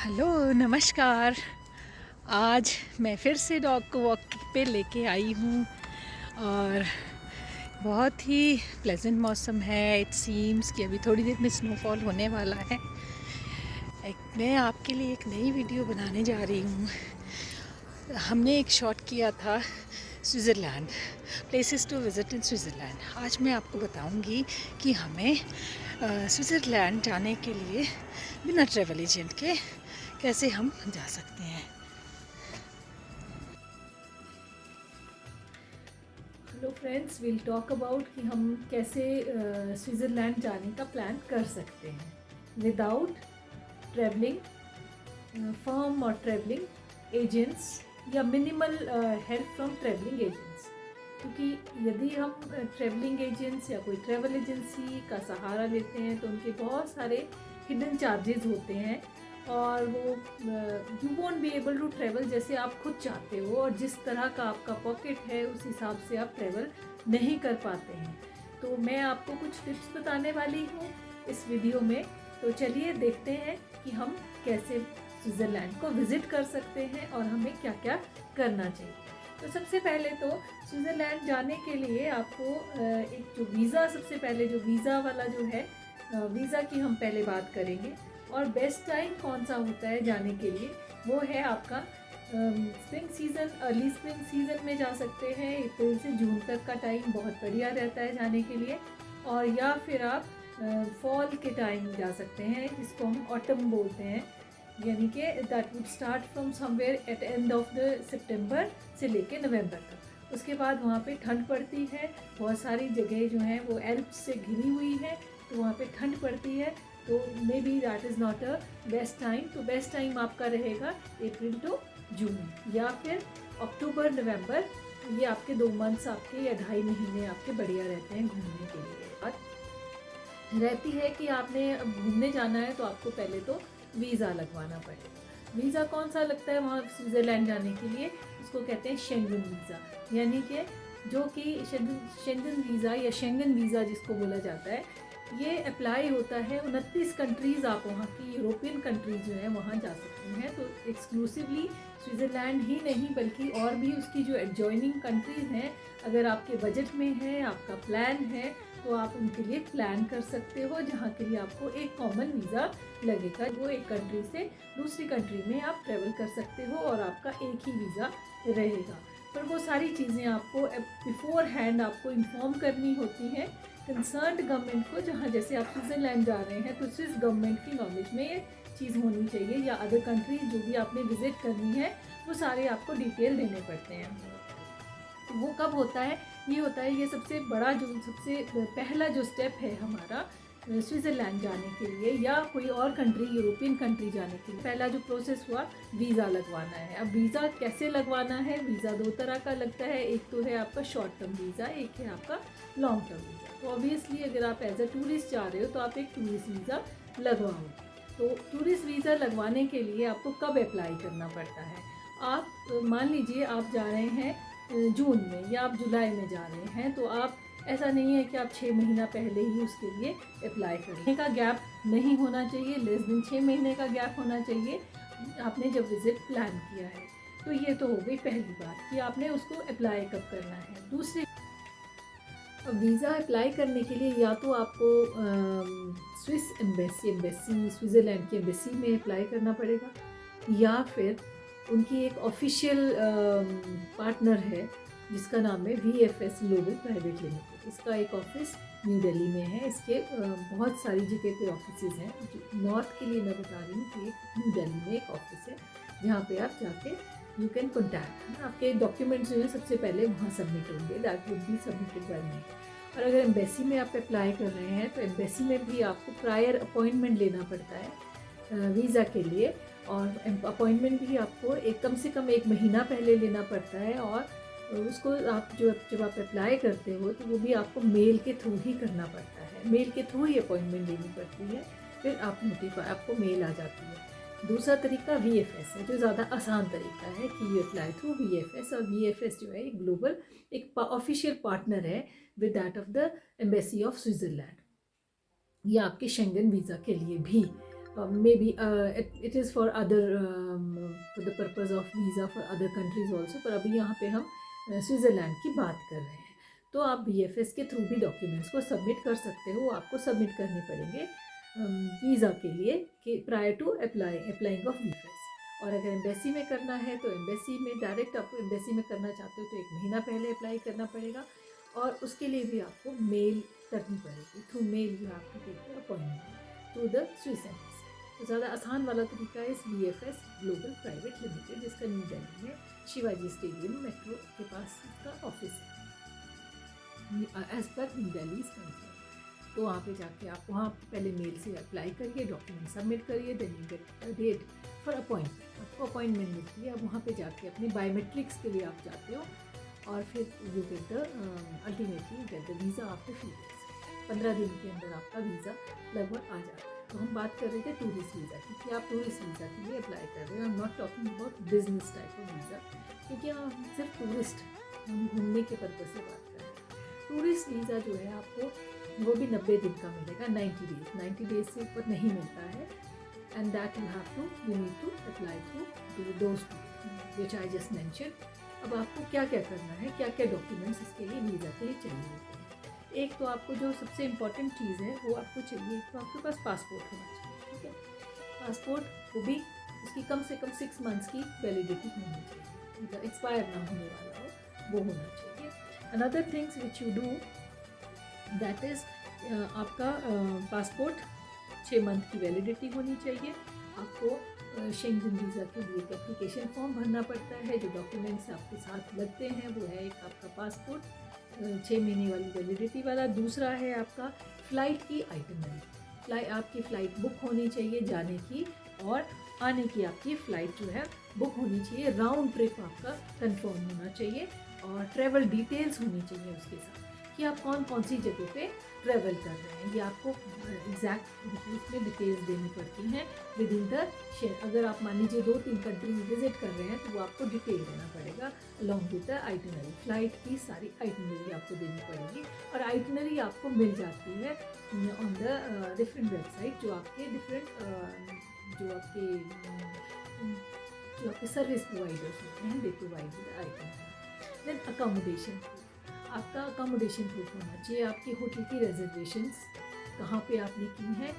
Hello, नमस्कार। आज मैं फिर से डॉग को वॉक पे लेके आई हूँ और बहुत ही प्लेजेंट मौसम है। इट सीम्स कि अभी थोड़ी देर में स्नोफॉल होने वाला है। मैं आपके लिए एक नई वीडियो बनाने जा रही हूँ। हमने एक शॉट किया था Switzerland, places to visit in Switzerland. आज मैं आपको बताऊँगी कि हमें स्विट्ज़रलैंड जाने के लिए बिना ट्रैवल एजेंट के कैसे हम जा सकते हैं। Hello friends, will talk about कि हम कैसे स्विट्ज़रलैंड जाने का प्लान कर सकते हैं विदाउट ट्रैवलिंग फर्म और ट्रैवलिंग एजेंट्स या minimal help from travelling agents. क्योंकि यदि हम ट्रैवलिंग एजेंट्स या कोई ट्रैवल एजेंसी का सहारा लेते हैं तो उनके बहुत सारे हिडन चार्जेस होते हैं और वो you won't be able to travel जैसे आप खुद चाहते हो और जिस तरह का आपका पॉकेट है उस हिसाब से आप ट्रैवल नहीं कर पाते हैं। तो मैं आपको कुछ टिप्स बताने वाली हूँ इस वीडियो में। तो चलिए देखते हैं कि हम कैसे स्विट्ज़रलैंड को विज़िट कर सकते हैं और हमें क्या क्या करना चाहिए। तो सबसे पहले तो स्विट्ज़रलैंड जाने के लिए आपको एक जो वीज़ा, सबसे पहले जो वीज़ा वाला जो है, वीज़ा की हम पहले बात करेंगे। और बेस्ट टाइम कौन सा होता है जाने के लिए, वो है आपका spring season. Early spring season में जा सकते हैं। अप्रैल से जून तक का टाइम बहुत बढ़िया रहता है जाने के लिए। और या फिर आप फॉल के टाइम जा सकते हैं, जिसको हम ऑटम बोलते हैं, यानी कि that would start from somewhere at end of the September से लेके नवंबर तक। उसके बाद वहाँ पे ठंड पड़ती है। बहुत सारी जगह जो हैं वो एल्प्स से घिरी हुई है, तो वहाँ पे ठंड पड़ती है। तो may be that is not a best time. तो बेस्ट टाइम आपका रहेगा अप्रैल टू जून या फिर अक्टूबर नवंबर। ये आपके 2 मंथ्स आपके या 2.5 महीने आपके बढ़िया रहते हैं घूमने के लिए। और रहती है कि आपने अब घूमने जाना है तो आपको पहले तो वीज़ा लगवाना पड़ेगा। वीज़ा कौन सा लगता है वहाँ स्विट्ज़रलैंड जाने के लिए? उसको कहते हैं शेंगन वीज़ा, यानी कि जो कि शेंगन वीज़ा या शेंगन वीज़ा जिसको बोला जाता है, ये अप्लाई होता है 29 कंट्रीज़। आप वहाँ की यूरोपियन कंट्रीज़ जो है वहाँ जा सकते हैं। तो एक्सक्लूसिवली स्विट्ज़रलैंड ही नहीं बल्कि और भी उसकी जो एडजॉइनिंग कंट्रीज़ हैं, अगर आपके बजट में है, आपका प्लान है, तो आप उनके लिए प्लान कर सकते हो, जहाँ के लिए आपको एक कॉमन वीज़ा लगेगा। वो एक कंट्री से दूसरी कंट्री में आप ट्रैवल कर सकते हो और आपका एक ही वीज़ा रहेगा। पर वो सारी चीज़ें आपको बिफोर हैंड आपको इन्फॉर्म करनी होती हैं कंसर्न्ड गवर्नमेंट को। जहाँ जैसे आप स्विट्ज़रलैंड जा रहे हैं तो स्विस गवर्नमेंट की नॉलेज में ये चीज़ होनी चाहिए, या अदर कंट्रीज जो भी आपने विज़िट करनी है वो सारे आपको डिटेल देने पड़ते हैं। तो वो कब होता है? ये होता है, ये सबसे बड़ा जो सबसे पहला जो स्टेप है हमारा स्विट्ज़रलैंड जाने के लिए या कोई और कंट्री, यूरोपियन कंट्री जाने के लिए, पहला जो प्रोसेस हुआ वीज़ा लगवाना है। अब वीज़ा कैसे लगवाना है? वीज़ा 2 तरह का लगता है। एक तो है आपका शॉर्ट टर्म वीज़ा, एक है आपका लॉन्ग टर्म वीज़ा। तो ऑब्वियसली अगर आप एज अ टूरिस्ट जा रहे हो तो आप एक टूरिस्ट वीज़ा लगवाओगे। तो टूरिस्ट वीज़ा लगवाने के लिए आपको कब अप्लाई करना पड़ता है? आप मान लीजिए आप जा रहे हैं जून में या आप जुलाई में जा रहे हैं, तो आप, ऐसा नहीं है कि आप 6 महीना पहले ही उसके लिए अप्लाई करें। का गैप नहीं होना चाहिए, लेस देन 6 महीने का गैप होना चाहिए आपने जब विज़िट प्लान किया है। तो ये तो हो गई पहली बात कि आपने उसको अप्लाई कब करना है। दूसरी, वीज़ा अप्लाई करने के लिए या तो आपको स्विस एम्बेसी स्विट्ज़रलैंड की एम्बेसी में अप्लाई करना पड़ेगा, या फिर उनकी एक ऑफिशियल पार्टनर है जिसका नाम है VFS ग्लोबल प्राइवेट लिमिटेड। इसका एक ऑफिस न्यू दिल्ली में है। इसके बहुत सारी जगह पे ऑफिसेज हैं। नॉर्थ के लिए मैं बता रही हूँ कि न्यू दिल्ली में एक ऑफिस है जहाँ पे आप जाके यू कैन कॉन्टैक्ट। आपके डॉक्यूमेंट्स जो हैं सबसे पहले वहाँ सबमिट होंगे, that would be submitted by me. और अगर एम्बेसी में आप अप्लाई कर रहे हैं तो एम्बेसी में भी आपको प्रायर अपॉइंटमेंट लेना पड़ता है वीज़ा के लिए। और अपॉइंटमेंट भी आपको कम से कम 1 महीना पहले लेना पड़ता है। और उसको आप जब आप अप्लाई करते हो तो वो भी आपको मेल के थ्रू ही करना पड़ता है। मेल के थ्रू ही अपॉइंटमेंट लेनी पड़ती है, फिर आपको मेल आ जाती है। दूसरा तरीका VFS है, जो ज़्यादा आसान तरीका है कि यू अप्लाई थ्रू VFS। और VFS जो है एक ग्लोबल एक ऑफिशियल पार्टनर है with that of the embassy of Switzerland, या आपके शेंगन वीज़ा के लिए भी। maybe it is for other for the purpose of visa for other countries also, पर अभी यहाँ पे हम स्विट्ज़रलैंड की बात कर रहे हैं। तो आप BFS के थ्रू भी डॉक्यूमेंट्स को सबमिट कर सकते हो। आपको सबमिट करने पड़ेंगे वीज़ा के लिए कि prior to applying of BFS। और अगर एम्बेसी में करना है तो एम्बेसी में डायरेक्ट, आप एम्बेसी में करना चाहते हो तो 1 महीना पहले अप्लाई करना पड़ेगा, और उसके लिए भी आपको मेल करनी पड़ेगी। Through mail you have to take the appointment through the Swiss embassy. तो ज़्यादा आसान वाला तरीका है इस BFS ग्लोबल प्राइवेट लिमिटेड, जिसका न्यू दिल्ली में शिवाजी स्टेडियम मेट्रो के पास उसका ऑफिस है as per new Delhi concern. तो वहाँ पे जाके आप वहाँ पहले मेल से अप्लाई करिए, डॉक्यूमेंट सबमिट करिए, then you get a date for appointment. आपको अपॉइंटमेंट मिलती है, अब वहाँ पे जाके अपने बायोमेट्रिक्स के लिए आप जाते हो, और फिर you get the ultimately you get the visa after few days. 15 दिन के अंदर आपका वीज़ा लगभग आ जाता है। तो हम बात कर रहे थे टूरिस्ट वीज़ा की, कि आप टूरिस्ट वीज़ा के लिए अप्लाई कर रहे हो। I am not talking about business type of visa, क्योंकि आप सिर्फ टूरिस्ट, हम घूमने के पर्पज़ से बात कर रहे हैं। टूरिस्ट वीज़ा जो है आपको वो भी 90 दिन का मिलेगा, 90 डेज से ऊपर नहीं मिलता है। And that you need to apply through those which I just mention. अब आपको क्या क्या करना है, क्या क्या डॉक्यूमेंट्स इसके लिए वीज़ा के लिए चाहिए होते हैं। एक तो आपको जो सबसे इम्पॉर्टेंट चीज़ है वो आपको चाहिए, तो आपके पास पासपोर्ट होना चाहिए, ठीक है। पासपोर्ट वो भी उसकी कम से कम 6 मंथ्स की वैलिडिटी होनी चाहिए, मतलब एक्सपायर ना होने वाला हो, वो होना चाहिए। Another things which you do that is आपका पासपोर्ट 6 मंथ की वैलिडिटी होनी चाहिए। आपको शेंगन वीज़ा के लिए एक एप्लीकेशन फॉर्म भरना पड़ता है। जो डॉक्यूमेंट्स आपके साथ लगते हैं वो है एक आपका पासपोर्ट 6 महीने वाली वैलिडिटी वाला, दूसरा है आपका फ़्लाइट की आइटनरी। आपकी फ़्लाइट बुक होनी चाहिए जाने की, और आने की आपकी फ़्लाइट जो है बुक होनी चाहिए। राउंड ट्रिप आपका कंफर्म होना चाहिए, और ट्रैवल डिटेल्स होनी चाहिए उसके साथ, कि आप कौन कौन सी जगह पे ट्रैवल कर रहे हैं। ये आपको एग्जैक्ट इसमें डिटेल्स देनी पड़ती हैं विद इन द शेयर। अगर आप मान लीजिए 2-3 कंट्रीज विजिट कर रहे हैं तो वो आपको डिटेल देना पड़ेगा along with the itinerary. Flight की सारी आइटनरी आपको देनी पड़ेगी, और आइटनरी आपको मिल जाती है ऑन द डिफरेंट वेबसाइट, जो आपके जो आपके सर्विस प्रोवाइडर्स होते हैं, they provide the itinerary. Then accommodation, आपका अकोमोडेशन प्रूफ होना चाहिए। आपकी होटल की रिजर्वेशंस कहाँ पे आपने की हैं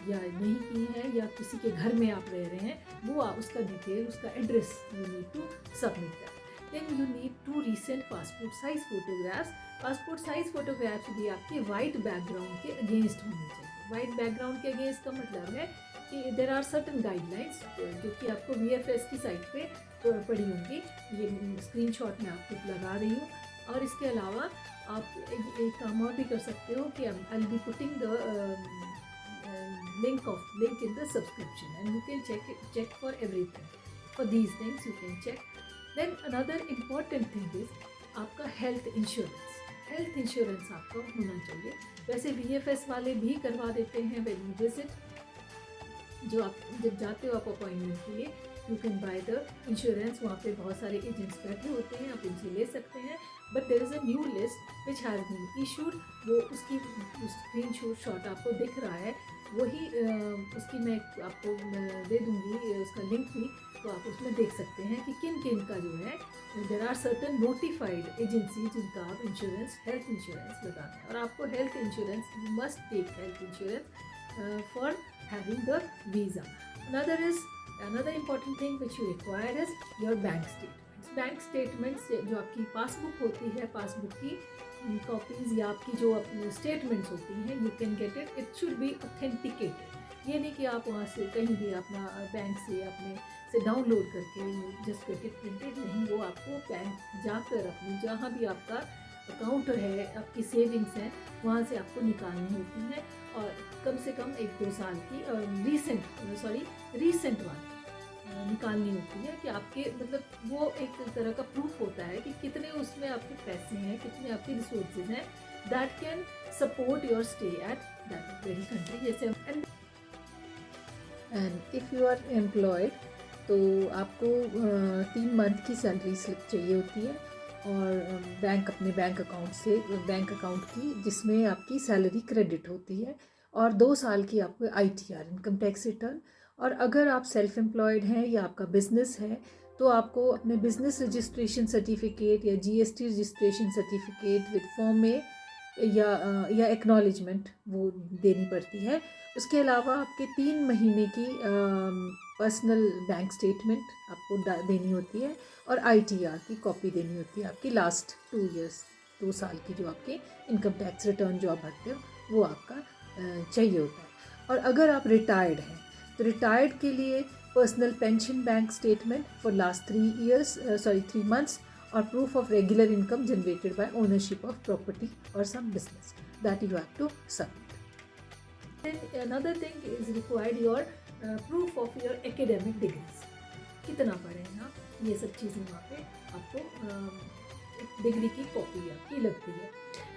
या नहीं की हैं, या किसी के घर में आप रह रहे हैं, वो आप उसका डिटेल, उसका address you need to submit that. Then you need 2 recent passport size photographs. Passport size photographs भी आपके वाइट बैकग्राउंड के अगेंस्ट होनी चाहिए। वाइट बैकग्राउंड के अगेंस्ट का मतलब है कि देर आर सर्टन गाइडलाइंस जो कि आपको BFS की साइट पे पड़ी होंगी। ये स्क्रीनशॉट मैं आपको लगा रही हूँ। और इसके अलावा आप एक काम और भी कर सकते हो कि I will be putting the link in the subscription, and you can check for everything. For these things you can check. Then another important thing is आपका हेल्थ इंश्योरेंस। हेल्थ इंश्योरेंस आपका होना चाहिए। वैसे BFS वाले भी करवा देते हैं व्हेन यू विजिट। जो आप जब जाते हो आप अपॉइंटमेंट के लिए, you can by the insurance. वहाँ पे बहुत सारे एजेंट्स बैठे होते हैं, आप उनसे ले सकते हैं। But there is a new list which has been issued. वो उसकी स्क्रीन शॉट आपको दिख रहा है, वही उसकी मैं आपको दे दूँगी उसका लिंक भी, तो आप उसमें देख सकते हैं कि किन किन का जो है there are certain notified agency जिनका आप इंश्योरेंस, हेल्थ इंश्योरेंस लगाना है। और आपको health insurance, you must take health insurance for having the visa. Another important thing which you require is your bank statements. Bank statements जो आपकी passbook होती है, पासबुक की कॉपीज़ या आपकी जो स्टेटमेंट्स होती हैं, you can get it should be authenticated. ये नहीं कि आप वहाँ से कहीं भी अपना बैंक से अपने से डाउनलोड करके जस्ट गेट इट प्रिंटेड, नहीं, वो आपको बैंक जाकर अपनी जहाँ भी आपका अकाउंट है, आपकी सेविंग्स हैं, वहाँ से आपको निकालनी होती हैं। और कम से कम 1-2 साल की रीसेंट वन निकालनी होती है, कि आपके मतलब वो एक तरह का प्रूफ होता है कि कितने उसमें आपके पैसे हैं, कितने आपके रिसोर्सेज हैं that can support your stay at that very country. जैसे and if you are employed तो आपको 3 मंथ की सैलरी स्लिप चाहिए होती है, और अपने बैंक अकाउंट की जिसमें आपकी सैलरी क्रेडिट होती है, और 2 साल की आपको ITR इनकम टैक्स रिटर्न। और अगर आप सेल्फ एम्प्लॉयड हैं या आपका बिजनेस है तो आपको अपने बिजनेस रजिस्ट्रेशन सर्टिफिकेट या GST registration certificate with form A या एक्नॉलेजमेंट वो देनी पड़ती है। उसके अलावा आपके 3 महीने की पर्सनल बैंक स्टेटमेंट आपको देनी होती है और ITR की कॉपी देनी होती है आपकी लास्ट 2 ईयर्स 2 साल की जो आपके इनकम टैक्स रिटर्न जो आप भरते हो वो आपका चाहिए होता है। और अगर आप रिटायर्ड हैं तो रिटायर्ड के लिए personal pension bank statement for last 3 months or proof of regular income generated by ownership of property or some business that you have to submit. Then another thing is required your proof of your academic degrees. कितना पढ़े हैं आप, ये सब चीज़ें वहाँ पे आपको डिग्री की कॉपी आपकी लगती है।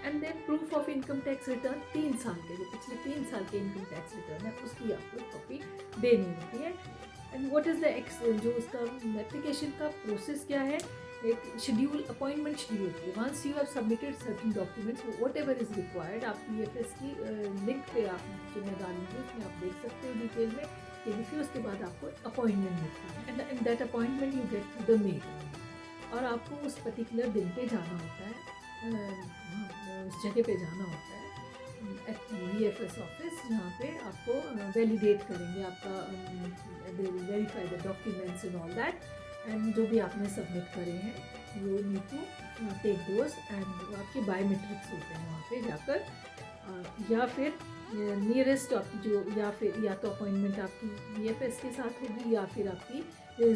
And then proof of income tax return 3 साल के जो पिछले 3 साल के इनकम टैक्स रिटर्न है उसकी आपको कॉपी देनी होती है। एंड व्हाट इज़ द जो उसका एप्लीकेशन का प्रोसेस क्या है, एक शेड्यूल अपॉइंटमेंट शेड्यूल है। Once you have submitted certain documents whatever is required, आप PFS की लिंक पे आप जो मैं डालूंगी उसमें आप देख सकते हो डिटेल में कि फिर उसके बाद आपको अपॉइंटमेंट मिलती है and that appointment you get through the mail. और आपको उस पर्टिकुलर दिन पे जाना होता है, उस जगह पे जाना होता है VFS ऑफिस, जहाँ पे आपको वैलिडेट करेंगे आपका, they will verify the documents and all that, and जो भी आपने सबमिट करे हैं you need to take those and आपके बायोमेट्रिक्स होते हैं वहाँ पे जाकर, या फिर नियरेस्ट आपकी जो या तो अपॉइंटमेंट आपकी VFS के साथ होगी या फिर आपकी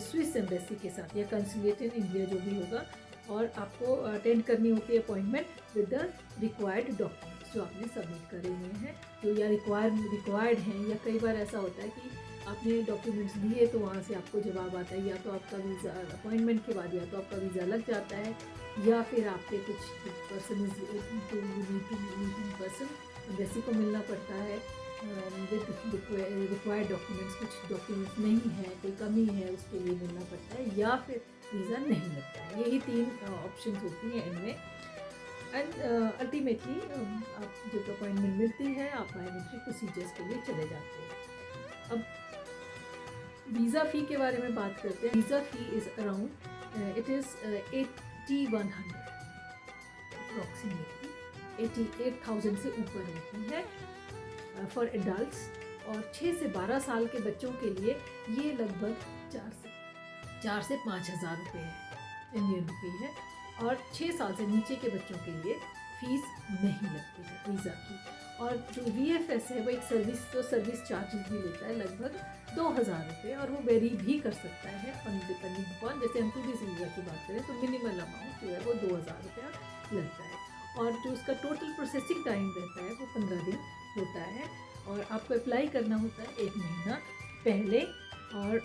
स्विस एम्बेसी के साथ या कंसुलेट इन इंडिया जो भी होगा, और आपको अटेंड करनी होती है appointment with the required documents जो आपने सबमिट करे हुए हैं जो या रिक्वायर्ड हैं। या कई बार ऐसा होता है कि आपने डॉक्यूमेंट्स दिए तो वहाँ से आपको जवाब आता है या तो आपका वीज़ा अपॉइंटमेंट के बाद या तो आपका वीज़ा लग जाता है या फिर आपके कुछ पर्सन मीटिंग पर्सन एम्बेसी को मिलना पड़ता है विद रिक्वायर्ड डॉक्यूमेंट्स, कुछ डॉक्यूमेंट्स नहीं है, कोई कमी है उसके लिए मिलना पड़ता है, या फिर वीज़ा नहीं लगता है। यही 3 ऑप्शन होती हैं इनमें। एंड अल्टीमेटली आप जब अपॉइंटमेंट मिलती है आप बायोमेट्रिक प्रोसीजर्स के लिए चले जाते हैं। अब वीज़ा फ़ी के बारे में बात करते हैं। Visa fee is around it is 8100 approximately 88,000 से ऊपर होती है फॉर एडल्ट्स, और 6 से 12 साल के बच्चों के लिए ये लगभग 4 से 5 हज़ार रुपये है, इंडियन रुपये है। और 6 साल से नीचे के बच्चों के लिए फ़ीस नहीं लगती है वीज़ा की। और जो VFS है वो एक सर्विस चार्जेस भी लेता है लगभग 2,000 रुपये, और वो वेरी भी कर सकता है डिपेंडिंग अपॉन, जैसे हम टूरिस्ट वीज़ा की बात करें तो मिनिमल अमाउंट जो है वो 2,000 रुपया लगता है। और जो उसका टोटल प्रोसेसिंग टाइम रहता है वो 15 दिन होता है, और आपको अप्लाई करना होता है 1 महीना पहले। और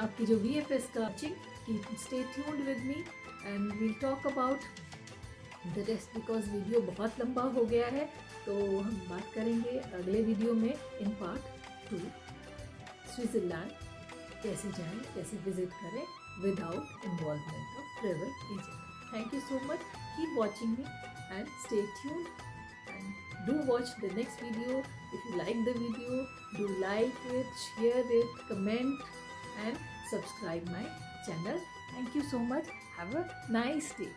आपकी जो VFS का stay tuned with me and we'll talk about the rest, because video बहुत लंबा हो गया है, तो हम बात करेंगे अगले वीडियो में इन पार्ट 2 स्विट्ज़रलैंड कैसे जाएं, कैसे विजिट करें without involvement of travel agent. Thank you so much, keep watching me and stay tuned and do watch the next video. If you like the video, do like it, share it, comment and subscribe my channel. Thank you so much. Have a nice day.